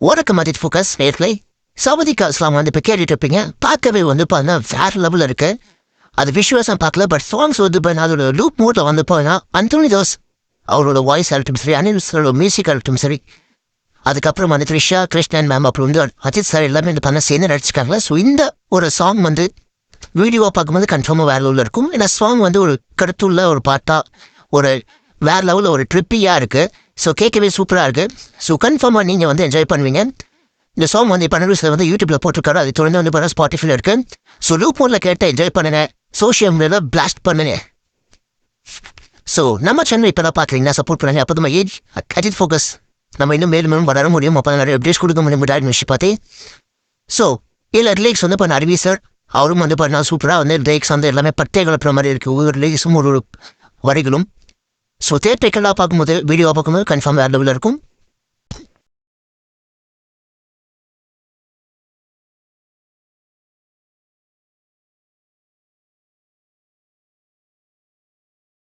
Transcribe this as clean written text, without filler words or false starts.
வணக்கம் அஜித் ஃபோக்கஸ் நேர்களை சவுதிக்கு அஸ்லாம் வந்து இப்போ கேட்டுட்டு இருப்பீங்க. பார்க்கவே வந்து பார்த்தா வேறு லெவலில் இருக்கு. அது விஷுவல்ஸாக பார்க்கல, பட் சாங்ஸ் வந்து பார்த்தா அதோட லூப் மோட்டில் வந்து போனா அந்தோனி தாஸ் அவரோட வாய்ஸ் ஆகட்டும் சரி, அனில் மியூசிக் ஆகட்டும் சரி, அதுக்கப்புறம் வந்து த்ரிஷா கிருஷ்ணன் மேம் அப்புறம் வந்து அஜித் சார் எல்லாமே வந்து பண்ண சேர்ந்து நடிச்சிருக்காங்களா. ஸோ இந்த ஒரு சாங் வந்து வீடியோவாக பார்க்கும்போது கன்ஃபார்மாக வேறு லெவலில் இருக்கும். ஏன்னா சாங் வந்து ஒரு கருத்துள்ள ஒரு பாட்டாக ஒரு வேறு லெவலில் ஒரு ட்ரிப்பியாக இருக்குது. ஸோ கேட்கவே சூப்பராக இருக்குது. ஸோ கன்ஃபார்மாக நீங்கள் வந்து என்ஜாய் பண்ணுவீங்க. இந்த சாங் வந்து இப்போ அனிருத் வந்து யூடியூப்பில் போட்டிருக்காரு. அது தொடர்ந்து வந்து பார்த்தா ஸ்பாட்டிஃபைல இருக்குது. ஸோ லூப் மோடில் கேட்ட என்ஜாய் பண்ணுங்க, சோஷியல் மீடியாவில் பிளாஸ்ட் பண்ணுங்க. ஸோ நம்ம சேனல் இப்போ தான் பார்க்குறீங்கன்னா சப்போர்ட் பண்ணுங்க. அப்போ நம்ம ஏஜ் அஜித் ஃபோக்கஸ் நம்ம இன்னும் மேலும் வளர முடியும். அப்போ நிறைய அப்டேட்ஸ் கொடுக்க முடியும் விஷயம் பார்த்து. ஸோ இதில் ரிலேக்ஸ் வந்து இப்போ அரவி சார் அவரும் வந்து பார்த்தா சூப்பராக வந்து ரிலேக்ஸ் வந்து எல்லாமே பட்டே கலப்புற மாதிரி இருக்குது. ஒவ்வொரு ரிலேக்ஸும் ஒரு வரிகளும். ஸோ தேட்டருக்கெல்லாம் பார்க்கும்போது வீடியோவாக பார்க்கும்போது கன்ஃபார்ம் வேறு லெவலில் இருக்கும்.